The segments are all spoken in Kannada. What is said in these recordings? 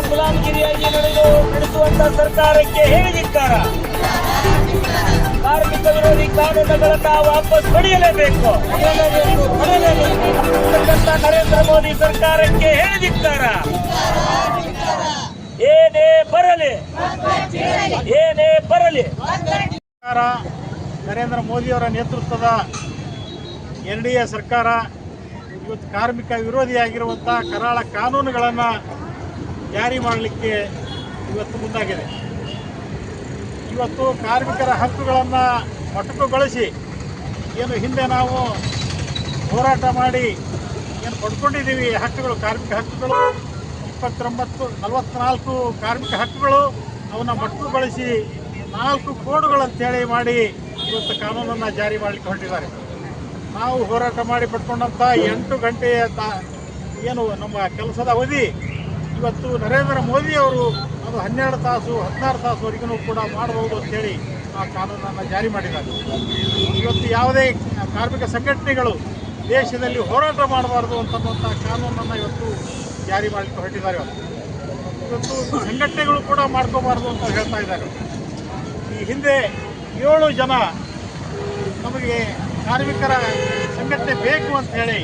ಗುಲಾಮಗಿರಿಯಾಗಿ ನಡೆಸುವಂತ ಸರ್ಕಾರಕ್ಕೆ ಹೇಳಿದಿದ್ದಾರೆ. ಕಾರ್ಮಿಕ ವಿರೋಧಿ ಕಾನೂನುಗಳನ್ನ ವಾಪಸ್ ಪಡೆಯಲೇಬೇಕು. ನರೇಂದ್ರ ಮೋದಿ ಸರ್ಕಾರಕ್ಕೆ ಹೇಳಿದಿದ್ದಾರೆ. ಏನೇ ಬರಲಿ ನರೇಂದ್ರ ಮೋದಿಯವರ ನೇತೃತ್ವದ NDA ಸರ್ಕಾರ ಇವತ್ತು ಕಾರ್ಮಿಕ ವಿರೋಧಿಯಾಗಿರುವಂಥ ಕರಾಳ ಕಾನೂನುಗಳನ್ನು ಜಾರಿ ಮಾಡಲಿಕ್ಕೆ ಇವತ್ತು ಮುಂದಾಗಿದೆ. ಇವತ್ತು ಕಾರ್ಮಿಕರ ಹಕ್ಕುಗಳನ್ನು ಮೊಟಕುಗೊಳಿಸಿ ಏನು ಹಿಂದೆ ನಾವು ಹೋರಾಟ ಮಾಡಿ ಏನು ಪಡ್ಕೊಂಡಿದ್ದೀವಿ ಹಕ್ಕುಗಳು, ಕಾರ್ಮಿಕ ಹಕ್ಕುಗಳು 44 ಕಾರ್ಮಿಕ ಹಕ್ಕುಗಳು ಅವನ್ನ ಮೊಟಕುಗೊಳಿಸಿ 4 ಕೋಡ್ಗಳಂತೇಳಿ ಮಾಡಿ ಇವತ್ತು ಕಾನೂನನ್ನು ಜಾರಿ ಮಾಡಲಿಕ್ಕೆ ಹೊರಟಿದ್ದಾರೆ. ನಾವು ಹೋರಾಟ ಮಾಡಿ ಪಡ್ಕೊಂಡಂಥ 8 ಗಂಟೆಯ ಏನು ನಮ್ಮ ಕೆಲಸದ ಅವಧಿ ಇವತ್ತು ನರೇಂದ್ರ ಮೋದಿಯವರು ಅದು 12 ತಾಸು 16 ತಾಸುವರೆಗೂ ಕೂಡ ಮಾಡಬಹುದು ಅಂತೇಳಿ ಆ ಕಾನೂನನ್ನು ಜಾರಿ ಮಾಡಿದ್ದಾರೆ. ಇವತ್ತು ಯಾವುದೇ ಕಾರ್ಮಿಕ ಸಂಘಟನೆಗಳು ದೇಶದಲ್ಲಿ ಹೋರಾಟ ಮಾಡಬಾರ್ದು ಅಂತನ್ನುವಂಥ ಕಾನೂನನ್ನು ಇವತ್ತು ಜಾರಿ ಮಾಡಲಿಕ್ಕೆ ಹೊರಟಿದ್ದಾರೆ. ಇವತ್ತು ಸಂಘಟನೆಗಳು ಕೂಡ ಮಾಡ್ಕೋಬಾರ್ದು ಅಂತ ಹೇಳ್ತಾ ಇದ್ದಾರೆ. ಈ ಹಿಂದೆ 7 ಜನ ನಮಗೆ ಕಾರ್ಮಿಕರ ಸಂಘಟನೆ ಬೇಕು ಅಂತ ಹೇಳಿ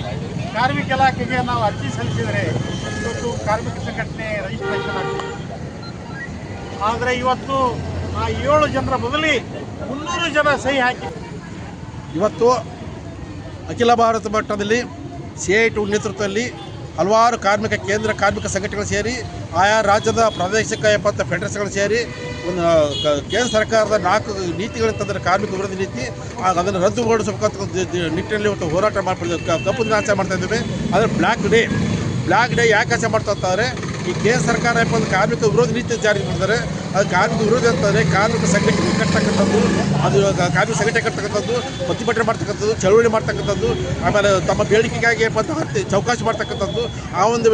ಕಾರ್ಮಿಕ ಇಲಾಖೆಗೆ ನಾವು ಅರ್ಜಿ ಸಲ್ಲಿಸಿದರೆ ಇವತ್ತು ಕಾರ್ಮಿಕ ಸಂಘಟನೆ ರಿಜಿಸ್ಟ್ರೇಷನ್ ಆಗ್ತದೆ. ಆದರೆ ಇವತ್ತು ಆ 7 ಜನರ ಬದಲಿ 300 ಜನ ಸಹಿ ಹಾಕಿ ಇವತ್ತು ಅಖಿಲ ಭಾರತ ಮಟ್ಟದಲ್ಲಿ CITU ನೇತೃತ್ವದಲ್ಲಿ ಹಲವಾರು ಕೇಂದ್ರ ಕಾರ್ಮಿಕ ಸಂಘಟನೆಗಳು ಸೇರಿ ಆಯಾ ರಾಜ್ಯದ ಪ್ರಾದೇಶಿಕ ಫೆಡರೇಷನ್ಗಳು ಸೇರಿ ಒಂದು ಕೇಂದ್ರ ಸರ್ಕಾರದ 4 ನೀತಿಗಳನ್ನು ತಂದರೆ ಕಾರ್ಮಿಕ ವಿರೋಧಿ ನೀತಿ ಅದನ್ನು ರದ್ದುಗೊಳಿಸಬೇಕಂತ ನಿಟ್ಟಿನಲ್ಲಿ ಇವತ್ತು ಹೋರಾಟ ಕಪ್ಪು ದಿನ ಆಚರಣೆ ಮಾಡ್ತಾ ಇದ್ದೇವೆ. ಆದರೆ ಬ್ಲ್ಯಾಕ್ ಡೇ ಯಾಕೆ ಆಚರಣೆ ಮಾಡ್ತಾ ಇರ್ತಾರೆ? ಈ ಕೇಂದ್ರ ಸರ್ಕಾರ ಕಾರ್ಮಿಕ ವಿರೋಧಿ ನೀತಿ ಜಾರಿ ಮಾಡ್ತಾರೆ. ಅದು ಕಾರ್ಮಿಕ ವಿರೋಧಿ ಅಂತಂದರೆ ಕಾರ್ಮಿಕ ಸಂಘಟನೆ ಕಟ್ತಕ್ಕಂಥದ್ದು, ಅದು ಕಾರ್ಮಿಕ ಸಂಘಟನೆ ಕಟ್ತಕ್ಕಂಥದ್ದು, ಪ್ರತಿಭಟನೆ ಮಾಡ್ತಕ್ಕಂಥದ್ದು, ಚಳವಳಿ ಮಾಡ್ತಕ್ಕಂಥದ್ದು, ಆಮೇಲೆ ತಮ್ಮ ಬೇಡಿಕೆಗಾಗಿ ಚೌಕಾಸಿ ಮಾಡ್ತಕ್ಕಂಥದ್ದು ಆ ಒಂದು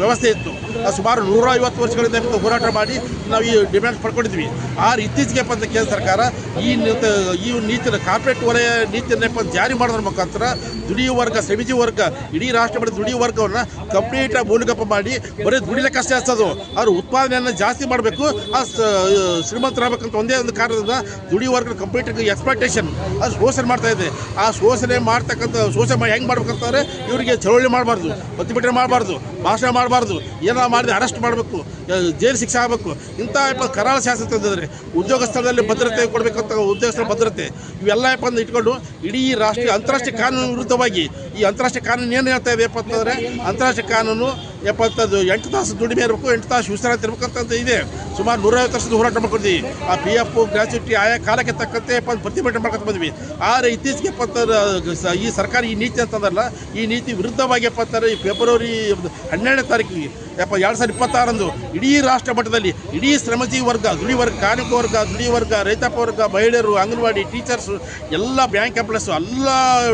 ವ್ಯವಸ್ಥೆ ಇತ್ತು. ಸುಮಾರು 150 ವರ್ಷಗಳಿಂದ ಹೋರಾಟ ಮಾಡಿ ನಾವು ಈ ಡಿಮ್ಯಾಂಡ್ಸ್ ಪಡ್ಕೊಂಡಿದ್ವಿ. ಆದರೆ ಇತ್ತೀಚೆಗೆ ಕೇಂದ್ರ ಸರ್ಕಾರ ಈ ನೀತಿನ ಕಾರ್ಪೊರೇಟ್ ವಲಯ ನೀತಿಯನ್ನು ಜಾರಿ ಮಾಡೋದ್ರ ಮುಖಾಂತರ ದುಡಿಯುವ ವರ್ಗ, ಶ್ರಮಿಜಿ ವರ್ಗ, ಇಡೀ ರಾಷ್ಟ್ರ ಮಟ್ಟದ ದುಡಿಯುವ ವರ್ಗವನ್ನು ಕಂಪ್ಲೀಟ್ ಮೂಲಗಪ್ಪ ಮಾಡಿ ಬರೀ ದುಡಿಲಿಕ್ಕೆ ಅಷ್ಟೇ ಹಚ್ಚೋದು. ಅವರು ಉತ್ಪಾದನೆಯನ್ನು ಜಾಸ್ತಿ ಮಾಡಬೇಕು, ಶ್ರೀಮಂತರಾಗಬೇಕಂತ ಒಂದೇ ಒಂದು ಕಾರಣದಿಂದ ದುಡಿಯುವ ವರ್ಗ ಕಂಪ್ಲೀಟ್ ಎಕ್ಸ್ಪ್ಲಾಯ್ಟೇಷನ್ ಅದು ಶೋಷಣೆ ಮಾಡ್ತಾ ಇದೆ. ಆ ಶೋಷಣೆ ಹೆಂಗೆ ಮಾಡ್ಬೇಕಂತಂದರೆ ಇವರಿಗೆ ಚಳವಳಿ ಮಾಡಬಾರ್ದು, ಪ್ರತಿಭಟನೆ ಮಾಡಬಾರ್ದು, ಭಾಷಣ ಮಾಡಬಾರ್ದು, ಏನಾರು ಮಾಡಿದ್ರೆ ಅರೆಸ್ಟ್ ಮಾಡಬೇಕು, ಜೈಲು ಶಿಕ್ಷೆ ಆಗಬೇಕು. ಇಂಥ ಕರಾಳ ಶಾಸನ ತಂದಿದ್ದಾರೆ. ಉದ್ಯೋಗ ಸ್ಥಳದಲ್ಲಿ ಭದ್ರತೆ ಕೊಡಬೇಕಂತ ಉದ್ಯೋಗಸ್ಥಳ ಭದ್ರತೆ ಇವೆಲ್ಲ ಇಟ್ಕೊಂಡು ಇಡೀ ಅಂತಾರಾಷ್ಟ್ರೀಯ ಕಾನೂನು ವಿರುದ್ಧವಾಗಿ ಈ ಅಂತಾರಾಷ್ಟ್ರೀಯ ಕಾನೂನು ಏನು ಹೇಳ್ತಾ ಇದೆ ಅಂತಂದರೆ ಅಂತಾರಾಷ್ಟ್ರೀಯ ಕಾನೂನು 8 ತಾಸು ದುಡಿಮೆ ಇರಬೇಕು, 8 ತಾಸು ವಿಶ್ರಾಂತಿ ಇರಬೇಕಂತ ಇದೆ. ಸುಮಾರು 150 ವರ್ಷದ ಹೋರಾಟ ಮಾಡ್ಕೊಂಡಿದ್ವಿ. ಆ PF ಗ್ರ್ಯಾಚ್ಯುಟಿ ಆಯಾ ಕಾಲಕ್ಕೆ ತಕ್ಕಂತೆ ಪ್ರತಿಭಟನೆ ಮಾಡ್ಕೊತ ಬಂದ್ವಿ. ಆದರೆ ಇತ್ತೀಚೆಗೆ ಈ ಸರ್ಕಾರ ಈ ನೀತಿ ಅಂತಂದಲ್ಲ, ಈ ನೀತಿ ವಿರುದ್ಧವಾಗಿ ಫೆಬ್ರವರಿ 12ನೇ ತಾರೀಕಿಗೆ 2026 ಇಡೀ ರಾಷ್ಟ್ರ ಮಟ್ಟದಲ್ಲಿ ಇಡೀ ಶ್ರಮಜೀವಿ ವರ್ಗ, ಕಾರ್ಮಿಕ ವರ್ಗ, ದುಡಿ ವರ್ಗ, ರೈತಾಪಿ ವರ್ಗ, ಮಹಿಳೆಯರು, ಅಂಗನವಾಡಿ ಟೀಚರ್ಸು, ಎಲ್ಲ ಬ್ಯಾಂಕ್ ಎಂಪ್ಲಾಯ್ಸು ಎಲ್ಲ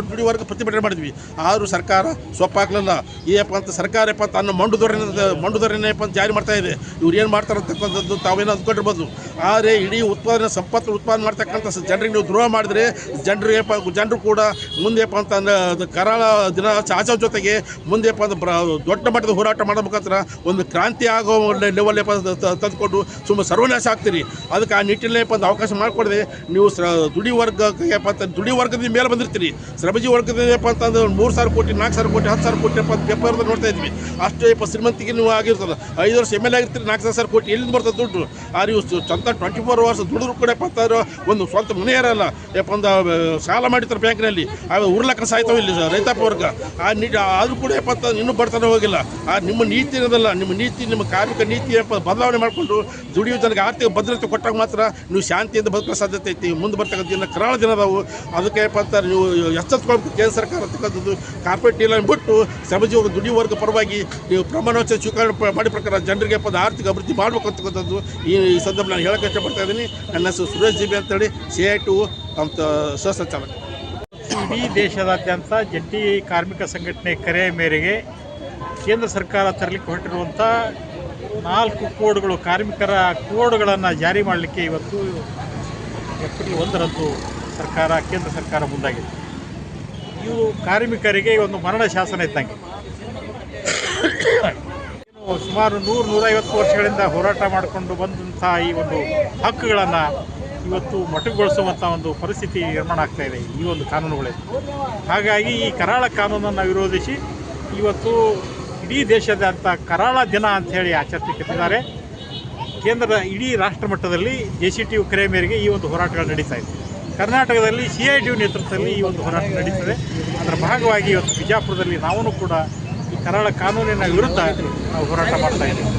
ದುಡಿ ವರ್ಗ ಪ್ರತಿಭಟನೆ ಮಾಡಿದ್ವಿ. ಆದರೂ ಸರ್ಕಾರ ಸೊಪ್ಪಾಗಲಿಲ್ಲ. ಸರ್ಕಾರ ತನ್ನ ಮಂಡು ಧೋರಣೆ ಜಾರಿ ಮಾಡ್ತಾ ಇದೆ. ಇವ್ರು ಏನು ಮಾಡ್ತಾರೆ ಅಂತಕ್ಕಂಥದ್ದು ತಾವೇನೋ ಅಂದ್ಕೊಂಡಿರ್ಬೋದು. ಆದರೆ ಇಡೀ ಸಂಪತ್ತು ಉತ್ಪಾದನೆ ಮಾಡ್ತಕ್ಕಂಥ ಜನರಿಗೆ ನೀವು ದ್ರೋಹ ಮಾಡಿದರೆ ಜನರು ಕೂಡ ಮುಂದೆ ಕರಾಳ ದಿನ ಆಚೋ ಜೊತೆಗೆ ಮುಂದೆ ದೊಡ್ಡ ಮಟ್ಟದ ಹೋರಾಟ ಮಾಡೋ ಮುಖಾಂತರ ಒಂದು ಕ್ರಾಂತಿ ಆಗೋ ಲೆವೆಲ್ ತಂದುಕೊಂಡು ಸುಮ್ಮನೆ ಸರ್ವನಾಶ ಆಗ್ತೀರಿ. ಅದಕ್ಕೆ ಆ ನಿಟ್ಟಿನಲ್ಲಿ ಅವಕಾಶ ಮಾಡಿಕೊಡದೆ ನೀವು ದುಡಿ ವರ್ಗದ ಮೇಲೆ ಬಂದಿರ್ತೀರಿ. ಶ್ರಮಜೀವಿ ವರ್ಗದ ಅಂತಂದ್ರೆ 3,000 ಕೋಟಿ 4,000 ಕೋಟಿ 10,000 ಕೋಟಿ ಪೇಪರ್ ನೋಡ್ತಾ ಇದ್ವಿ. ಅಷ್ಟೇ ಶ್ರೀಮಂತಿಗೆ ನೀವು ಆಗಿರ್ತದೆ. 5 ವರ್ಷ MLA ಆಗಿರ್ತೀರಿ, 4,000 ಕೋಟಿ ಎಲ್ಲಿಂದ ಬರ್ತದೆ ದುಡ್ಡು? ಆ ನೀವು ಚಂದ 24 ವರ್ಷ ದುಡಿದ್ರು ಕೂಡ ಒಂದು ಸ್ವಂತ ಮನೆ ಇರಲ್ಲ. ಸಾಲ ಮಾಡಿರ್ತಾರೆ ಬ್ಯಾಂಕ್ನಲ್ಲಿ, ಉರ್ಲಕ್ಕ ಸಾಯ್ತಾವೆ ಇಲ್ಲಿ ರೈತಾಪಿ ವರ್ಗ. ಆದರೂ ಕೂಡ ಇನ್ನೂ ಬರ್ತಾನೆ ಹೋಗಿಲ್ಲ. ನಿಮ್ಮ ನೀತಿ ಇರೋದಲ್ಲ, ನಿಮ್ಮ ಕಾರ್ಮಿಕ ನೀತಿ ಬದಲಾವಣೆ ಮಾಡಿಕೊಂಡು ದುಡಿಯುವ ಜನಕ್ಕೆ ಆರ್ಥಿಕ ಭದ್ರತೆ ಕೊಟ್ಟಾಗ ಮಾತ್ರ ನೀವು ಶಾಂತಿಯಿಂದ ಬದುಕೋ ಸಾಧ್ಯತೆ ಐತಿ. ಮುಂದೆ ಬರ್ತಕ್ಕಂಥ ದಿನ ಕರಾಳ ದಿನ ಅದಾವು. ಅದಕ್ಕೆ ನೀವು ಎಚ್ಚೆತ್ಕೊಳ್ಬೇಕು. ಕೇಂದ್ರ ಸರ್ಕಾರ ಅಂತಕ್ಕಂಥದ್ದು ಕಾರ್ಪೊರೇಟ್ ಡೀಲನ್ನು ಬಿಟ್ಟು ಶ್ರಮಜೀವಿ ದುಡಿಯುವ ವರ್ಗ ಪರವಾಗಿ ನೀವು ಪ್ರಮಾಣ ವಚನ ಸ್ವೀಕಾರ ಮಾಡಿ ಪ್ರಕಾರ ಜನರಿಗೆ ಆರ್ಥಿಕ ಅಭಿವೃದ್ಧಿ ಮಾಡಬೇಕು ಅಂತಕ್ಕಂಥದ್ದು ಈ ಸಂದರ್ಭ ನಾನು ಹೇಳಕ್ಕೆ ಇಷ್ಟಪಡ್ತಾ ಇದ್ದೀನಿ. ನನ್ನ ಹೆಸರು ಸುರೇಶ್ ಜಿಬಿ ಅಂತೇಳಿ CITU ಅಂತ ಸಹಸಂಚಾಲಕ. ಇಡೀ ದೇಶದಾದ್ಯಂತ ಜಂಟಿ ಕಾರ್ಮಿಕ ಸಂಘಟನೆ ಕರೆಯ ಮೇರೆಗೆ ಕೇಂದ್ರ ಸರ್ಕಾರ ತರಲಿಕ್ಕೆ ಹೊರಟಿರುವಂಥ 4 ಕೋಡ್ಗಳು, ಕಾರ್ಮಿಕರ ಕೋಡ್ಗಳನ್ನು ಜಾರಿ ಮಾಡಲಿಕ್ಕೆ ಇವತ್ತು ಏಪ್ರಿಲ್ 1ರಂದು ಕೇಂದ್ರ ಸರ್ಕಾರ ಮುಂದಾಗಿದೆ. ಇವು ಕಾರ್ಮಿಕರಿಗೆ ಒಂದು ಮರಣ ಶಾಸನ ಇದ್ದಂಗೆ. ಸುಮಾರು 100-150 ವರ್ಷಗಳಿಂದ ಹೋರಾಟ ಮಾಡಿಕೊಂಡು ಬಂದಂಥ ಈ ಒಂದು ಹಕ್ಕುಗಳನ್ನು ಇವತ್ತು ಮೊಟಕುಗೊಳಿಸುವಂಥ ಒಂದು ಪರಿಸ್ಥಿತಿ ನಿರ್ಮಾಣ ಆಗ್ತಾ ಇದೆ ಈ ಒಂದು ಕಾನೂನುಗಳಲ್ಲಿ. ಹಾಗಾಗಿ ಈ ಕರಾಳ ಕಾನೂನನ್ನು ವಿರೋಧಿಸಿ ಇವತ್ತು ಇಡೀ ದೇಶದಾದ್ಯಂತ ಕರಾಳ ದಿನ ಅಂಥೇಳಿ ಆಚರಿಸಲಿಕ್ಕಿದ್ದಾರೆ. ಕೇಂದ್ರದ ಇಡೀ ರಾಷ್ಟ್ರ ಮಟ್ಟದಲ್ಲಿ JCTU ಕರೆ ಮೇರೆಗೆ ಈ ಒಂದು ಹೋರಾಟಗಳು ನಡೀತಾ ಇದೆ. ಕರ್ನಾಟಕದಲ್ಲಿ CITU ನೇತೃತ್ವದಲ್ಲಿ ಈ ಒಂದು ಹೋರಾಟ ನಡೀತದೆ. ಅದರ ಭಾಗವಾಗಿ ಇವತ್ತು ಬಿಜಾಪುರದಲ್ಲಿ ನಾವು ಕೂಡ ಈ ಕರಾಳ ಕಾನೂನಿನ ವಿರುದ್ಧ ನಾವು ಹೋರಾಟ ಮಾಡ್ತಾ ಇದ್ದೀವಿ.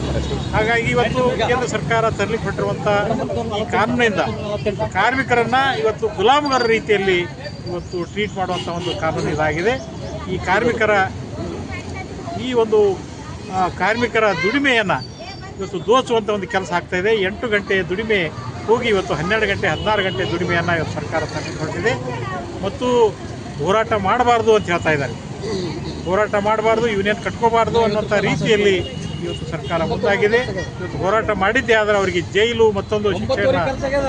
ಹಾಗಾಗಿ ಇವತ್ತು ಕೇಂದ್ರ ಸರ್ಕಾರ ತರಲಿಕ್ಕೆ ಹೊರಟಿರುವಂಥ ಈ ಕಾನೂನಿಂದ ಕಾರ್ಮಿಕರನ್ನು ಇವತ್ತು ಗುಲಾಮಗಾರ ರೀತಿಯಲ್ಲಿ ಇವತ್ತು ಟ್ರೀಟ್ ಮಾಡುವಂಥ ಒಂದು ಕಾನೂನು ಇದಾಗಿದೆ. ಈ ಕಾರ್ಮಿಕರ ದುಡಿಮೆಯನ್ನು ಇವತ್ತು ದೋಚುವಂಥ ಒಂದು ಕೆಲಸ ಆಗ್ತಾಯಿದೆ. 8 ಗಂಟೆ ದುಡಿಮೆ ಹೋಗಿ ಇವತ್ತು 12 ಗಂಟೆ 16 ಗಂಟೆ ದುಡಿಮೆಯನ್ನು ಇವತ್ತು ಸರ್ಕಾರ ತರಲಿಕ್ಕೆ ಹೊರಟಿದೆ. ಮತ್ತು ಹೋರಾಟ ಮಾಡಬಾರ್ದು ಅಂತ ಹೇಳ್ತಾ ಇದ್ದಾರೆ. ಹೋರಾಟ ಮಾಡಬಾರ್ದು, ಯೂನಿಯನ್ ಕಟ್ಕೋಬಾರ್ದು ಅನ್ನೋಂಥ ರೀತಿಯಲ್ಲಿ ಇವತ್ತು ಸರ್ಕಾರ ಮುಂದಾಗಿದೆ. ಇವತ್ತು ಹೋರಾಟ ಮಾಡಿದ್ದೇ ಆದರೆ ಅವರಿಗೆ ಜೈಲು ಮತ್ತೊಂದು ಶಿಕ್ಷೆಯನ್ನು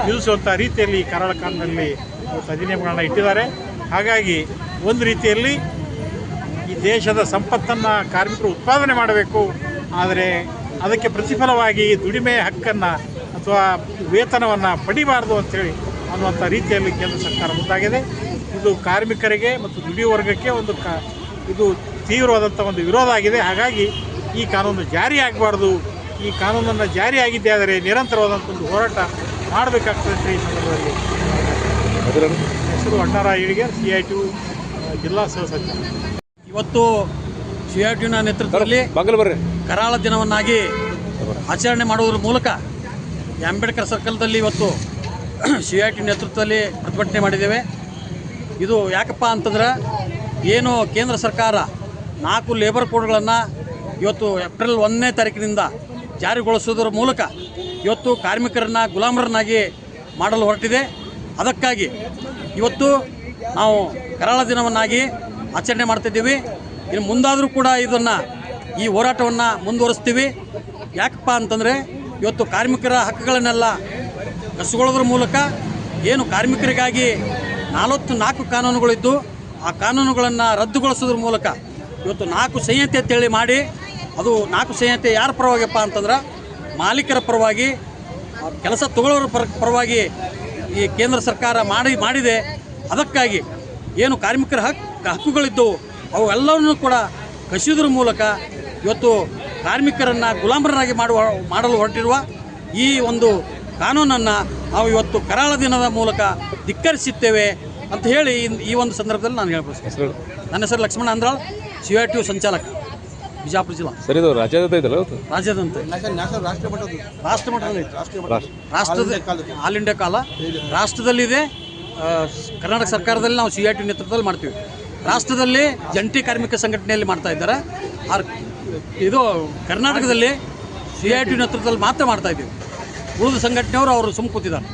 ವಿಧಿಸುವಂಥ ರೀತಿಯಲ್ಲಿ ಕರಾಳ ಕಾನೂನಲ್ಲಿ ಇವತ್ತು ಅಧಿನಿಯಮಗಳನ್ನು ಇಟ್ಟಿದ್ದಾರೆ. ಹಾಗಾಗಿ ಒಂದು ರೀತಿಯಲ್ಲಿ ಈ ದೇಶದ ಸಂಪತ್ತನ್ನು ಕಾರ್ಮಿಕರು ಉತ್ಪಾದನೆ ಮಾಡಬೇಕು, ಆದರೆ ಅದಕ್ಕೆ ಪ್ರತಿಫಲವಾಗಿ ದುಡಿಮೆಯ ಹಕ್ಕನ್ನು ಅಥವಾ ವೇತನವನ್ನು ಪಡಿಬಾರ್ದು ಅಂಥೇಳಿ ಅನ್ನುವಂಥ ರೀತಿಯಲ್ಲಿ ಕೇಂದ್ರ ಸರ್ಕಾರ ಮುಂದಾಗಿದೆ. ಇದು ಕಾರ್ಮಿಕರಿಗೆ ಮತ್ತು ದುಡಿಯುವ ವರ್ಗಕ್ಕೆ ಇದು ತೀವ್ರವಾದಂಥ ಒಂದು ವಿರೋಧ ಆಗಿದೆ. ಹಾಗಾಗಿ ಈ ಕಾನೂನು ಜಾರಿಯಾಗಬಾರ್ದು. ಈ ಕಾನೂನನ್ನು ಜಾರಿಯಾಗಿದ್ದೇ ಆದರೆ ನಿರಂತರವಾದಂಥ ಒಂದು ಹೋರಾಟ ಮಾಡಬೇಕಾಗ್ತದೆ. ಈ ಸಂದರ್ಭದಲ್ಲಿ ಹೆಸರು ಅಣ್ಣಾರ ಈಳಿಗೆ, CITU ಜಿಲ್ಲಾ ಸಹ ಸಚಿವ. ಇವತ್ತು CITUನ ನೇತೃತ್ವದಲ್ಲಿ ಕರಾಳ ದಿನವನ್ನಾಗಿ ಆಚರಣೆ ಮಾಡುವುದರ ಮೂಲಕ ಅಂಬೇಡ್ಕರ್ ಸರ್ಕಲ್ದಲ್ಲಿ ಇವತ್ತು CITU ನೇತೃತ್ವದಲ್ಲಿ ಪ್ರತಿಭಟನೆ ಮಾಡಿದ್ದೇವೆ. ಇದು ಯಾಕಪ್ಪ ಅಂತಂದ್ರೆ ಏನು ಕೇಂದ್ರ ಸರ್ಕಾರ 4 ಲೇಬರ್ ಕೋಡ್ಗಳನ್ನು ಇವತ್ತು ಏಪ್ರಿಲ್ 1ನೇ ತಾರೀಕಿನಿಂದ ಜಾರಿಗೊಳಿಸೋದ್ರ ಮೂಲಕ ಇವತ್ತು ಕಾರ್ಮಿಕರನ್ನು ಗುಲಾಮರನ್ನಾಗಿ ಮಾಡಲು ಹೊರಟಿದೆ. ಅದಕ್ಕಾಗಿ ಇವತ್ತು ನಾವು ಕರಾಳ ದಿನವನ್ನಾಗಿ ಆಚರಣೆ ಮಾಡ್ತಿದ್ದೀವಿ. ಇನ್ನು ಮುಂದಾದರೂ ಕೂಡ ಈ ಹೋರಾಟವನ್ನು ಮುಂದುವರಿಸ್ತೀವಿ. ಯಾಕಪ್ಪ ಅಂತಂದರೆ ಇವತ್ತು ಕಾರ್ಮಿಕರ ಹಕ್ಕುಗಳನ್ನೆಲ್ಲ ಕಸಿಗೊಳ್ಳೋದ್ರ ಮೂಲಕ ಏನು ಕಾರ್ಮಿಕರಿಗಾಗಿ 44 ಕಾನೂನುಗಳಿದ್ದು ಆ ಕಾನೂನುಗಳನ್ನು ರದ್ದುಗೊಳಿಸೋದ್ರ ಮೂಲಕ ಇವತ್ತು 4 ಸಂಹಿತೆ ಅಂತೇಳಿ ಮಾಡಿ, ಅದು 4 ಸಂಹಿತೆ ಯಾರ ಪರವಾಗಿಪ್ಪ ಅಂತಂದ್ರೆ ಮಾಲೀಕರ ಪರವಾಗಿ, ಕೆಲಸ ತಗೊಳ್ಳೋರ ಪರವಾಗಿ ಈ ಕೇಂದ್ರ ಸರ್ಕಾರ ಮಾಡಿದೆ. ಅದಕ್ಕಾಗಿ ಏನು ಕಾರ್ಮಿಕರ ಹಕ್ಕುಗಳಿದ್ದವು ಅವೆಲ್ಲವನ್ನೂ ಕೂಡ ಕಸಿಯೋದ್ರ ಮೂಲಕ ಇವತ್ತು ಕಾರ್ಮಿಕರನ್ನು ಗುಲಾಮರನ್ನಾಗಿ ಮಾಡಲು ಹೊರಟಿರುವ ಈ ಒಂದು ಕಾನೂನನ್ನು ನಾವು ಇವತ್ತು ಕರಾಳ ದಿನದ ಮೂಲಕ ಧಿಕ್ಕರಿಸುತ್ತೇವೆ ಅಂತ ಹೇಳಿ ಈ ಒಂದು ಸಂದರ್ಭದಲ್ಲಿ ನಾನು ಹೇಳ್ಬೋದು. ನನ್ನ ಹೆಸರು ಲಕ್ಷ್ಮಣ ಅಂದ್ರಾಳ್, CITU ಸಂಚಾಲಕ, ಬಿಜಾಪುರ ಜಿಲ್ಲಾ. ಸರಿ, ಇದು ರಾಜ್ಯಾದ್ಯಂತ ರಾಷ್ಟ್ರ ಮಟ್ಟದಲ್ಲಿ ಆಲ್ ಇಂಡಿಯಾ ಕಾಲ ರಾಷ್ಟ್ರದಲ್ಲಿದೆ. ಕರ್ನಾಟಕ ಸರ್ಕಾರದಲ್ಲಿ ನಾವು CITU ನೇತೃತ್ವದಲ್ಲಿ ಮಾಡ್ತೀವಿ. ರಾಷ್ಟ್ರದಲ್ಲಿ ಜಂಟಿ ಕಾರ್ಮಿಕ ಸಂಘಟನೆಯಲ್ಲಿ ಮಾಡ್ತಾ ಇದ್ದಾರೆ. ಇದು ಕರ್ನಾಟಕದಲ್ಲಿ CITU ನೇತೃತ್ವದಲ್ಲಿ ಮಾತ್ರ ಮಾಡ್ತಾ ಇದ್ದೀವಿ. ಉಳಿದ ಸಂಘಟನೆಯವರು ಅವರು ಸುಮ್ಮ ಕೂತಿದ್ದಾರೆ.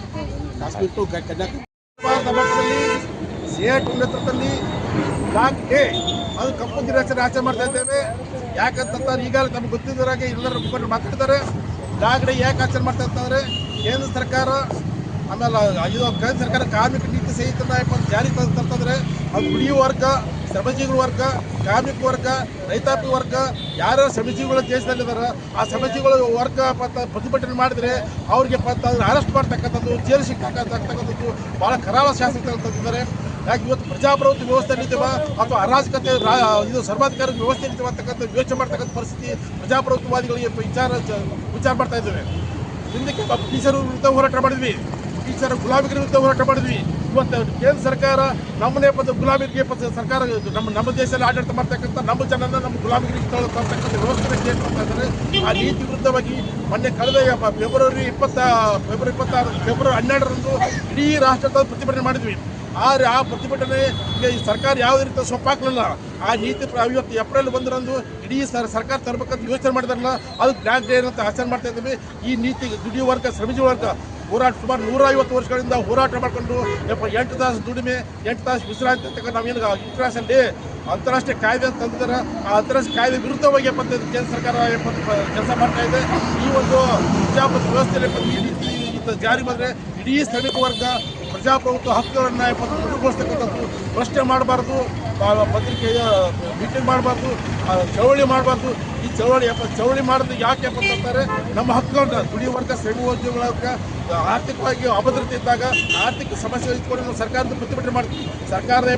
CITU ನೇತೃತ್ವದಲ್ಲಿ ಅದು ಕಪ್ಪು ದಿನಾಚರಣೆ ಆಚರಣೆ ಮಾಡ್ತಾ ಇದ್ದೇವೆ. ಯಾಕಂತಂದ್ರೆ ಈಗಾಗಲೇ ನಮ್ಗೆ ಗೊತ್ತಿದ್ದವರಾಗೆ ಎಲ್ಲರೂ ಮುಖಂಡರು ಮಾತಾಡ್ತಾರೆ. ಡಾಗ್ ಡೇ ಯಾಕೆ ಆಚರಣೆ ಮಾಡ್ತಾ ಇರ್ತಂದ್ರೆ ಕೇಂದ್ರ ಸರ್ಕಾರ ಆಮೇಲೆ ಇದು ಕೇಂದ್ರ ಸರ್ಕಾರ ಕಾರ್ಮಿಕ ನೀತಿ ಸಂಹಿತೆಯನ್ನು ಜಾರಿ ತರ್ತಂದ್ರೆ ಅದು ದುಡಿಯುವ ವರ್ಗ, ಶ್ರಮಜೀವಿ ವರ್ಗ, ಕಾರ್ಮಿಕ ವರ್ಗ, ರೈತಾಪಿ ವರ್ಗ, ಯಾರ್ಯಾರು ಶ್ರಮಜೀವಿಗಳು ದೇಶದಲ್ಲಿದ್ದಾರೆ ಆ ಶ್ರಮಜೀವಿಗಳ ವರ್ಗ ಪ್ರತಿಭಟನೆ ಮಾಡಿದರೆ ಅವ್ರಿಗೆ ಅರೆಸ್ಟ್ ಮಾಡ್ತಕ್ಕಂಥದ್ದು, ಜೈಲು ಶಿಕ್ಷೆ ಆಗ್ತಕ್ಕಂಥದ್ದು ಭಾಳ ಕರಾಳ ಶಾಸನ ತಂದಿದ್ದಾರೆ. ಯಾಕೆ ಇವತ್ತು ಪ್ರಜಾಪ್ರಭುತ್ವ ವ್ಯವಸ್ಥೆಯಲ್ಲಿದ್ದೇವೆ ಅಥವಾ ಅರಾಜಕತೆ ಇದು ಸರ್ವಾಧಿಕಾರ ವ್ಯವಸ್ಥೆಯಲ್ಲಿದ್ದೇವೆ ಅಂತಕ್ಕಂಥ ಯೋಚನೆ ಮಾಡ್ತಕ್ಕಂಥ ಪರಿಸ್ಥಿತಿ ಪ್ರಜಾಪ್ರಭುತ್ವವಾದಿಗಳಿಗೆ ವಿಚಾರ ಮಾಡ್ತಾ ಇದ್ದೇವೆ. ಹಿಂದಕ್ಕೆ ಬ್ರಿಟಿಷರ ವಿರುದ್ಧ ಹೋರಾಟ ಮಾಡಿದ್ವಿ, ಬ್ರಿಟಿಷರ ಗುಲಾಮಿಗರ ವಿರುದ್ಧ ಹೋರಾಟ ಮಾಡಿದ್ವಿ. ಇವತ್ತು ಕೇಂದ್ರ ಸರ್ಕಾರ ನಮ್ಮನ್ನೇ ಗುಲಾಮಿಗೆ ಸರ್ಕಾರ ನಮ್ಮ ದೇಶದಲ್ಲಿ ಆಡಳಿತ ಮಾಡ್ತಕ್ಕಂಥ ನಮ್ಮ ಜನನ ನಮ್ಮ ಗುಲಾಮಿಗೆ ತರ್ತಕ್ಕಂಥ ವ್ಯವಸ್ಥೆ ಕ್ರಿಯೇಟ್ ಮಾಡ್ತಾ ಇದ್ದಾರೆ. ಆ ನೀತಿ ವಿರುದ್ಧವಾಗಿ ಮೊನ್ನೆ ಕಳೆದ ಫೆಬ್ರವರಿ 12ರಂದು ಇಡೀ ರಾಷ್ಟ್ರದ ಪ್ರತಿಭಟನೆ ಮಾಡಿದ್ವಿ. ಆದರೆ ಆ ಪ್ರತಿಭಟನೆಗೆ ಈ ಸರ್ಕಾರ ಯಾವುದೇ ರೀತಿಯ ಸೊಪ್ಪಾಗಲಿಲ್ಲ. ಆ ನೀತಿ ಇವತ್ತು ಏಪ್ರಿಲ್ 1ರಂದು ಇಡೀ ಸರ್ಕಾರ ತರಬೇಕಂತ ಯೋಚನೆ ಮಾಡಿದಾರಲ್ಲ, ಅದು ಬ್ಲ್ಯಾಕ್ ಡೇ ಅಂತ ಆಚರಣೆ ಮಾಡ್ತಾ ಇದ್ದೀವಿ. ಈ ನೀತಿ ದುಡಿಯುವ ವರ್ಗ, ಶ್ರಮಿಸುವ ವರ್ಗ ಹೋರಾಟ ಸುಮಾರು 150 ವರ್ಷಗಳಿಂದ ಹೋರಾಟ ಮಾಡಿಕೊಂಡು 8 ತಾಸು ದುಡಿಮೆ, 8 ತಾಸು ವಿಶ್ರಾಂತಿ ಅಂತಕ್ಕ ನಾವೇನು ಇಂಟರ್ನ್ಯಾಷನಲ್ ಡೇ ಅಂತಾರಾಷ್ಟ್ರೀಯ ಕಾಯ್ದೆ ಅಂತ ತಂದಿದ್ದಾರೆ. ಆ ಅಂತಾರಾಷ್ಟ್ರೀಯ ಕಾಯ್ದೆ ವಿರುದ್ಧವಾಗಿ ಕೇಂದ್ರ ಸರ್ಕಾರ ಕೆಲಸ ಮಾಡ್ತಾ ಇದೆ. ಈ ಒಂದು ಪ್ರಜಾಪ್ರಭುತ್ವ ವ್ಯವಸ್ಥೆಯಲ್ಲಿ ಈ ರೀತಿ ಜಾರಿ ಮಾಡಿದ್ರೆ ಇಡೀ ಶ್ರಮಿಕ ವರ್ಗ, ಪ್ರಜಾಪ್ರಭುತ್ವ ಹಕ್ಕುಗಳನ್ನು ದುರ್ಬಳಸ್ತಕ್ಕಂಥದ್ದು, ಪ್ರಶ್ನೆ ಮಾಡಬಾರ್ದು, ಪತ್ರಿಕೆಯ ಮೀಟಿಂಗ್ ಮಾಡಬಾರ್ದು, ಚಳವಳಿ ಮಾಡಬಾರ್ದು. ಈ ಚಳವಳಿ ಮಾಡೋದು ಯಾಕೆ ಅಂತಾರೆ, ನಮ್ಮ ಹಕ್ಕುಗಳನ್ನ ದುಡಿಯುವ ವರ್ಗ, ಶ್ರಮಿಕೋದ್ಯೋಗಿಗಳ ವರ್ಗ ಆರ್ಥಿಕವಾಗಿ ಅಭದ್ರತೆ ಇದ್ದಾಗ ಆರ್ಥಿಕ ಸಮಸ್ಯೆ ಇಟ್ಕೊಂಡು ನಾವು ಸರ್ಕಾರದ ಪ್ರತಿಭಟನೆ ಮಾಡ್ತೀವಿ. ಸರ್ಕಾರದ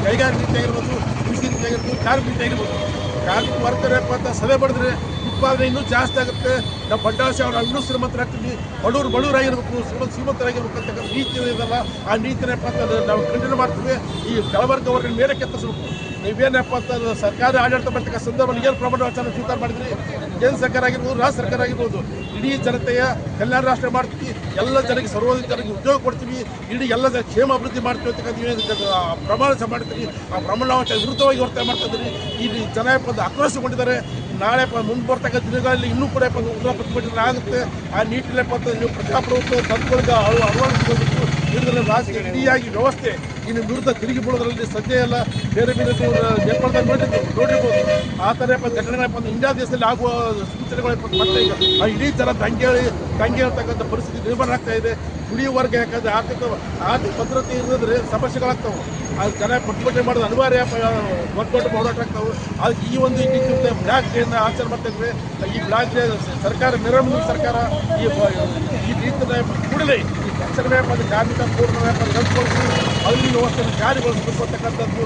ಕೈಗಾರಿಕೆ ನೀತಿ ಆಗಿರ್ಬೋದು, ಕೃಷಿ ನೀತಿ ಆಗಿರ್ಬೋದು, ಕಾರ್ಮಿಕ ನೀತಿ ಆಗಿರ್ಬೋದು. ಕಾರ್ಮಿಕ ವರ್ಗರಪ್ಪ ಅಂತ ಸಭೆ ಬಡಿದ್ರೆ ಉತ್ಪಾದನೆ ಇನ್ನೂ ಜಾಸ್ತಿ ಆಗುತ್ತೆ. ನಾವು ಬಂಡವಾಳ ಇನ್ನೂ ಶ್ರೀಮಂತರಾಗ್ತೀವಿ, ಬಡವರಾಗಿರ್ಬೇಕು, ಶ್ರೀಮಂತರಾಗಿರ್ಬೇಕು ಅಂತಕ್ಕಂಥ ನೀತಿ ಇದಲ್ಲ. ಆ ನೀತಿನಪ್ಪ ಅಂತ ನಾವು ಖಂಡನೆ ಮಾಡ್ತೀವಿ. ಈ ಕೆಳವರ್ಗವರೆಗೆ ಮೇಲೆ ಕೆತ್ತಿಸ್ಬೇಕು. ನೀವೇನಪ್ಪ ಅಂತ ಸರ್ಕಾರ ಆಡಳಿತ ಮಾಡ್ತಕ್ಕ ಸಂದರ್ಭದಲ್ಲಿ ಏನು ಪ್ರಮಾಣ ವಚನ ಸ್ವೀಕಾರ ಮಾಡಿದ್ರಿ? ಕೇಂದ್ರ ಸರ್ಕಾರ ಆಗಿರ್ಬೋದು, ರಾಜ್ಯ ಸರ್ಕಾರ ಆಗಿರ್ಬೋದು, ಇಡೀ ಜನತೆಯ ಕಲ್ಯಾಣ ರಾಷ್ಟ್ರ ಮಾಡ್ತೀವಿ, ಎಲ್ಲ ಜನರಿಗೆ ಸರ್ವೋದಯ ಜನರಿಗೆ ಉದ್ಯೋಗ ಕೊಡ್ತೀವಿ, ಇಡೀ ಎಲ್ಲ ಕ್ಷೇಮ ಅಭಿವೃದ್ಧಿ ಮಾಡ್ತೀವಿ ಅಂತಕ್ಕಂಥ ಪ್ರಮಾಣ ಮಾಡ್ತೀವಿ. ಆ ಪ್ರಮಾಣ ವಿರುದ್ಧವಾಗಿ ವರ್ತನೆ ಮಾಡ್ತಾ ಇದ್ದೀರಿ. ಇಲ್ಲಿ ಜನ ಆಕ್ರೋಶಗೊಂಡಿದ್ದಾರೆ. ನಾಳೆ ಮುಂದೆ ಬರ್ತಕ್ಕಂಥ ದಿನಗಳಲ್ಲಿ ಇನ್ನೂ ಕೂಡ ಉಗ್ರ ಪ್ರತಿಭಟನೆ ಆಗುತ್ತೆ. ಆ ನಿಟ್ಟಿನಪ್ಪ ಅಂತ ನೀವು ಪ್ರಜಾಪ್ರಭುತ್ವ ತತ್ವಗಳಿಗೆ ಅಳವಡಿಸಿಕೊಳ್ಳಬೇಕು. ಇದರಲ್ಲಿ ರಾಜಕೀಯ ಇಡೀಯಾಗಿ ವ್ಯವಸ್ಥೆ ಇನ್ನು ವಿರುದ್ಧ ತಿರುಗಿ ಬೀಳೋದ್ರಲ್ಲಿ ಸದ್ಯ ಎಲ್ಲ ಬೇರೆ ಬೇರೆ ನೇಪಾಳದಲ್ಲಿ ನೋಡಿರ್ಬೋದು. ಆ ಥರ ಘಟನೆಗಳಪ್ಪ ಇಂಡಿಯಾ ದೇಶದಲ್ಲಿ ಆಗುವ ಸೂಚನೆಗಳಪ್ಪ ಮತ್ತೆ ಈಗ ಇಡೀ ಥರ ದಂಗೆ ಹೇಳ್ತಕ್ಕಂಥ ಪರಿಸ್ಥಿತಿ ನಿರ್ಮಾಣ ಆಗ್ತಾ ಇದೆ. ಕುಡಿಯುವ ವರ್ಗ ಯಾಕಂದರೆ ಆರ್ಥಿಕ ಭದ್ರತೆ ಇರೋದ್ರೆ ಸಮಸ್ಯೆಗಳಾಗ್ತಾವೆ. ಅದು ಜನ ಪ್ರತಿಭಟನೆ ಮಾಡೋದು ಅನಿವಾರ್ಯ, ದೊಡ್ಡ ಹೋರಾಟ ಆಗ್ತಾವೆ. ಅದಕ್ಕೆ ಈ ಒಂದು ಬ್ಲ್ಯಾಕ್ ಡೇನ ಆಚರಣೆ ಮಾಡ್ತಾ ಇದ್ವಿ. ಈ ಬ್ಲ್ಯಾಕ್ ಡೇ ಸರ್ಕಾರ ಮೆರವಣಿಗೆ ಸರ್ಕಾರ ಈ ರೀತಿಯ ಕೂಡಲೇ ಈ ತಕ್ಷಣವೇ ಕಾರ್ಮಿಕ ಪೂರ್ಣವೇ ರದ್ದುಗೊಳಿಸಿ ಅಲ್ಲಿನ ವ್ಯವಸ್ಥೆಯನ್ನು ಜಾರಿಗೊಳಿಸಬೇಕು ಅಂತಕ್ಕಂಥದ್ದು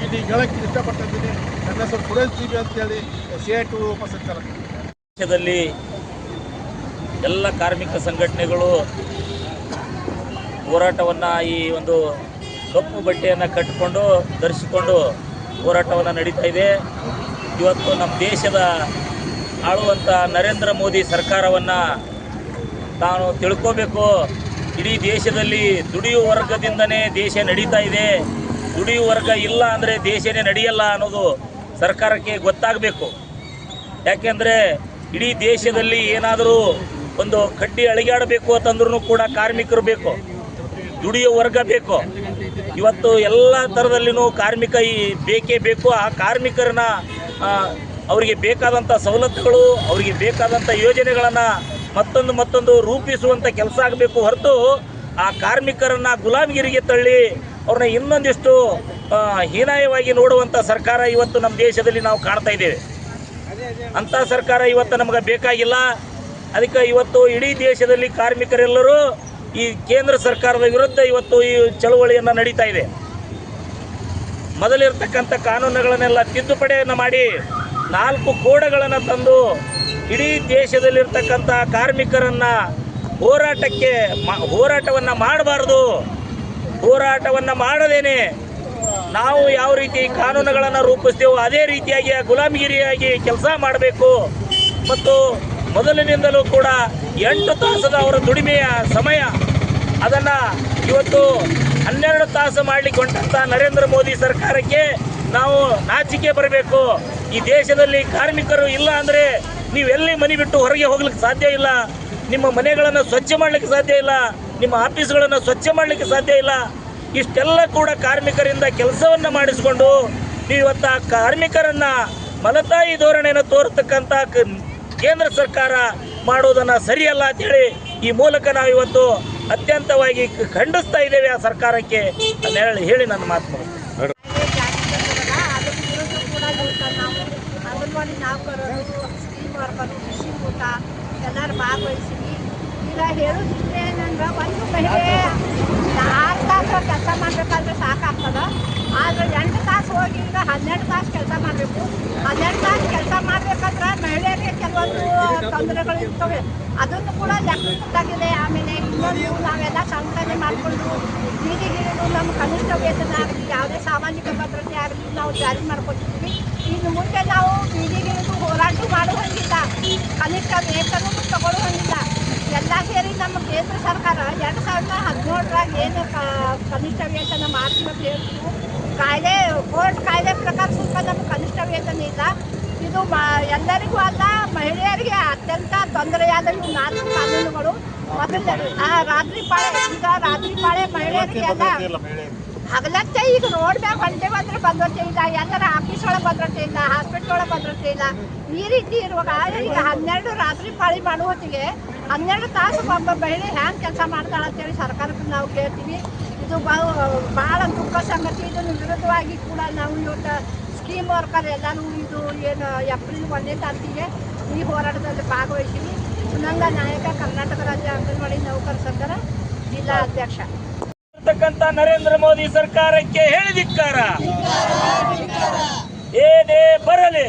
ಇಲ್ಲಿ ಹೇಳಕ್ಕೆ ಇಷ್ಟಪಡ್ತಾ ಇದ್ದೀನಿ. ನನ್ನ ಹೆಸರು ಸುರೇಶ್ ಜೀವಿ ಅಂತೇಳಿ CI2 ಉಪಸಂಚಾಲಕ. ದೇಶದಲ್ಲಿ ಎಲ್ಲ ಕಾರ್ಮಿಕ ಸಂಘಟನೆಗಳು ಹೋರಾಟವನ್ನು ಈ ಒಂದು ಕಪ್ಪು ಬಟ್ಟೆಯನ್ನು ಕಟ್ಟಿಕೊಂಡು ಧರಿಸಿಕೊಂಡು ಹೋರಾಟವನ್ನು ನಡೀತಾ ಇದೆ. ಇವತ್ತು ನಮ್ಮ ದೇಶದ ಆಳುವಂಥ ನರೇಂದ್ರ ಮೋದಿ ಸರ್ಕಾರವನ್ನು ತಾನು ತಿಳ್ಕೋಬೇಕು. ಇಡೀ ದೇಶದಲ್ಲಿ ದುಡಿಯುವ ವರ್ಗದಿಂದನೇ ದೇಶ ನಡೀತಾ ಇದೆ. ದುಡಿಯುವ ವರ್ಗ ಇಲ್ಲ ಅಂದರೆ ದೇಶನೇ ನಡೆಯಲ್ಲ ಅನ್ನೋದು ಸರ್ಕಾರಕ್ಕೆ ಗೊತ್ತಾಗಬೇಕು. ಯಾಕೆಂದರೆ ಇಡೀ ದೇಶದಲ್ಲಿ ಏನಾದರೂ ಒಂದು ಕಡ್ಡಿ ಅಳಿಗಾಡಬೇಕು ಅಂತಂದ್ರೂ ಕೂಡ ಕಾರ್ಮಿಕರು ಬೇಕು, ದುಡಿಯೋ ವರ್ಗ ಬೇಕು. ಇವತ್ತು ಎಲ್ಲ ಥರದಲ್ಲಿನೂ ಕಾರ್ಮಿಕ ಬೇಕೇ ಬೇಕು. ಆ ಕಾರ್ಮಿಕರನ್ನ ಅವರಿಗೆ ಬೇಕಾದಂಥ ಸವಲತ್ತುಗಳು, ಅವರಿಗೆ ಬೇಕಾದಂಥ ಯೋಜನೆಗಳನ್ನು ಮತ್ತೊಂದು ರೂಪಿಸುವಂಥ ಕೆಲಸ ಆಗಬೇಕು ಹೊರತು ಆ ಕಾರ್ಮಿಕರನ್ನು ಗುಲಾಮಗಿರಿಗೆ ತಳ್ಳಿ ಅವ್ರನ್ನ ಇನ್ನೊಂದಿಷ್ಟು ಹೀನಾಯವಾಗಿ ನೋಡುವಂಥ ಸರ್ಕಾರ ಇವತ್ತು ನಮ್ಮ ದೇಶದಲ್ಲಿ ನಾವು ಕಾಣ್ತಾ ಇದ್ದೇವೆ. ಅಂಥ ಸರ್ಕಾರ ಇವತ್ತು ನಮಗೆ ಬೇಕಾಗಿಲ್ಲ. ಅದಕ್ಕೆ ಇವತ್ತು ಇಡೀ ದೇಶದಲ್ಲಿ ಕಾರ್ಮಿಕರೆಲ್ಲರೂ ಈ ಕೇಂದ್ರ ಸರ್ಕಾರದ ವಿರುದ್ಧ ಇವತ್ತು ಈ ಚಳವಳಿಯನ್ನು ನಡೀತಾ ಇದೆ. ಮೊದಲಿರ್ತಕ್ಕಂಥ ಕಾನೂನುಗಳನ್ನೆಲ್ಲ ತಿದ್ದುಪಡಿಯನ್ನು ಮಾಡಿ 4 ಕೋಡ್ಗಳನ್ನು ತಂದು ಇಡೀ ದೇಶದಲ್ಲಿರ್ತಕ್ಕಂಥ ಕಾರ್ಮಿಕರನ್ನು ಹೋರಾಟವನ್ನು ಮಾಡಬಾರ್ದು. ಹೋರಾಟವನ್ನು ಮಾಡದೇನೆ ನಾವು ಯಾವ ರೀತಿ ಕಾನೂನುಗಳನ್ನು ರೂಪಿಸ್ತೇವೋ ಅದೇ ರೀತಿಯಾಗಿ ಗುಲಾಮಗಿರಿಯಾಗಿ ಕೆಲಸ ಮಾಡಬೇಕು. ಮತ್ತು ಮೊದಲಿನಿಂದಲೂ ಕೂಡ 8 ತಾಸದ ಅವರ ದುಡಿಮೆಯ ಸಮಯ ಅದನ್ನು ಇವತ್ತು 12 ತಾಸು ಮಾಡಲಿಕ್ಕೆ ಹೊಂಟಂಥ ನರೇಂದ್ರ ಮೋದಿ ಸರ್ಕಾರಕ್ಕೆ ನಾವು ನಾಚಿಕೆ ಬರಬೇಕು. ಈ ದೇಶದಲ್ಲಿ ಕಾರ್ಮಿಕರು ಇಲ್ಲ ಅಂದರೆ ನೀವೆಲ್ಲಿ ಮನೆ ಬಿಟ್ಟು ಹೊರಗೆ ಹೋಗ್ಲಿಕ್ಕೆ ಸಾಧ್ಯ ಇಲ್ಲ. ನಿಮ್ಮ ಮನೆಗಳನ್ನು ಸ್ವಚ್ಛ ಮಾಡಲಿಕ್ಕೆ ಸಾಧ್ಯ ಇಲ್ಲ, ನಿಮ್ಮ ಆಫೀಸ್ಗಳನ್ನು ಸ್ವಚ್ಛ ಮಾಡಲಿಕ್ಕೆ ಸಾಧ್ಯ ಇಲ್ಲ. ಇಷ್ಟೆಲ್ಲ ಕೂಡ ಕಾರ್ಮಿಕರಿಂದ ಕೆಲಸವನ್ನು ಮಾಡಿಸಿಕೊಂಡು ನೀವು ಇವತ್ತು ಆ ಕಾರ್ಮಿಕರನ್ನು ಮಲತಾಯಿ ಧೋರಣೆಯನ್ನು ತೋರ್ತಕ್ಕಂಥ ಕೇಂದ್ರ ಸರ್ಕಾರ ಮಾಡೋದನ್ನು ಸರಿಯಲ್ಲ ಅಂತೇಳಿ ಈ ಮೂಲಕ ನಾವು ಇವತ್ತು ಅತ್ಯಂತವಾಗಿ ಖಂಡಿಸ್ತಾ ಇದ್ದೇವೆ ಆ ಸರ್ಕಾರಕ್ಕೆ ಹೇಳಿ ನನ್ನ ಮಾತು ಅದನ್ನ ಮಾಡಿ ನಾವು ಬರೋದು ಸ್ಕೀಮ್ ವರ್ಕರು, ಕೃಷಿ ಊಟ ಎಲ್ಲರೂ ಭಾಗವಹಿಸಿವಿ. ಈಗ ಹೇಳೋದಿಷ್ಟೇ ಏನಂದ್ರೆ ಒಂದು ಮಹಿಳೆ 6 ತಾಸು ಕೆಲಸ ಮಾಡಬೇಕಾದ್ರೆ ಸಾಕಾಗ್ತದೆ. ಆದರೆ 8 ತಾಸು ಹೋಗಿ ಈಗ 12 ತಾಸು ಕೆಲಸ ಮಾಡಬೇಕು. 12 ತಾಸು ಕೆಲಸ ಮಾಡಬೇಕಾದ್ರೆ ಮಹಿಳೆಯರಿಗೆ ಕೆಲವೊಂದು ತೊಂದರೆಗಳು ಇರ್ತವೆ, ಅದನ್ನು ಕೂಡ ಲೆಕ್ಕಕ್ಕಾಗಿದೆ. ಆಮೇಲೆ ಇನ್ನೊಂದು ನಾವೆಲ್ಲ ಸಂಘಟನೆ ಮಾಡಿಕೊಂಡು ಬೀದಿಗಿಳಿದು ನಮ್ಮ ಕನಿಷ್ಠ ವೇತನ ಆಗಲಿ, ಯಾವುದೇ ಸಾಮಾಜಿಕ ಭದ್ರತೆ ಆಗಲಿ ನಾವು ಜಾರಿ ಮಾಡ್ಕೊತಿದ್ವಿ. ಇನ್ನು ಮುಂದೆ ನಾವು ಬೀದಿಗಿಳಿದು ಹೋರಾಟ ಮಾಡುವಂಗಿಲ್ಲ, ಕನಿಷ್ಠ ವೇತನ ತಗೊಳ್ಳುವಂಗಿಲ್ಲ. ಎಲ್ಲ ಸೇರಿ ನಮ್ಮ ಕೇಂದ್ರ ಸರ್ಕಾರ 2017ರಾಗ ಏನು ಕನಿಷ್ಠ ವೇತನ ಮಾಡ್ತೀವಿ ಅಂತ ಹೇಳ್ತೀವಿ. ಕೋರ್ಟ್ ಕಾಯ್ದೆ ಪ್ರಕಾರ ಸ್ವಲ್ಪ ನಮ್ಗೆ ಕನಿಷ್ಠ ವೇತನ ಇಲ್ಲ. ಇದು ಎಲ್ಲರಿಗೂ ಅಲ್ಲ, ಮಹಿಳೆಯರಿಗೆ ಅತ್ಯಂತ ತೊಂದರೆಯಾದ ಇವು 4 ಕಾನೂನುಗಳು. ಮೊದಲ ರಾತ್ರಿ ಪಾಳೆ, ಈಗ ರಾತ್ರಿ ಪಾಳೆ ಮಹಿಳೆಯರಿಗೆ ಎಲ್ಲ ಹಗಲತ್ತೆ ಈಗ ರೋಡ್ ಮ್ಯಾಗ ಹೊಂಟೆ ಬಂದ್ರೆ ಭದ್ರತೆ ಇಲ್ಲ, ಎಲ್ಲರ ಆಫೀಸ್ ಒಳಗೆ ಭದ್ರತೆ ಇಲ್ಲ, ಹಾಸ್ಪಿಟ್ಲ್ ಒಳಗೆ ಭದ್ರತೆ ಇಲ್ಲ. ಈ ರೀತಿ ಇರುವಾಗ ಈಗ 12 ರಾತ್ರಿ ಪಾಳಿ ಮಾಡೋ ಹೊತ್ತಿಗೆ 12 ತಾಸು ಒಬ್ಬ ಮಹಿಳೆ ಹ್ಯಾಂಗೆ ಕೆಲಸ ಮಾಡ್ತಾಳೆ ಅಂತೇಳಿ ಸರ್ಕಾರಕ್ಕೆ ನಾವು ಕೇಳ್ತೀವಿ. ಇದು ಭಾಳ ದುಃಖ ಸಂಗತಿ. ಇದನ್ನು ವಿರುದ್ಧವಾಗಿ ಕೂಡ ನಾವು ಇವತ್ತು ಸ್ಕೀಮ್ ವರ್ಕರ್ ಎಲ್ಲರೂ ಇದು ಏನು ಏಪ್ರಿಲ್ 1ನೇ ತಾರೀಕಿಗೆ ಈ ಹೋರಾಟದಲ್ಲಿ ಭಾಗವಹಿಸಿವಿ. ಸುನಂದ ನಾಯಕ, ಕರ್ನಾಟಕ ರಾಜ್ಯ ಅಂಗನವಾಡಿ ನೌಕರ ಸಂಘದ ಜಿಲ್ಲಾ ಅಧ್ಯಕ್ಷ. ನರೇಂದ್ರ ಮೋದಿ ಸರ್ಕಾರಕ್ಕೆ ಹೇಳಿದಿಕ್ಕಾರ. ಏನೇ ಬರಲಿ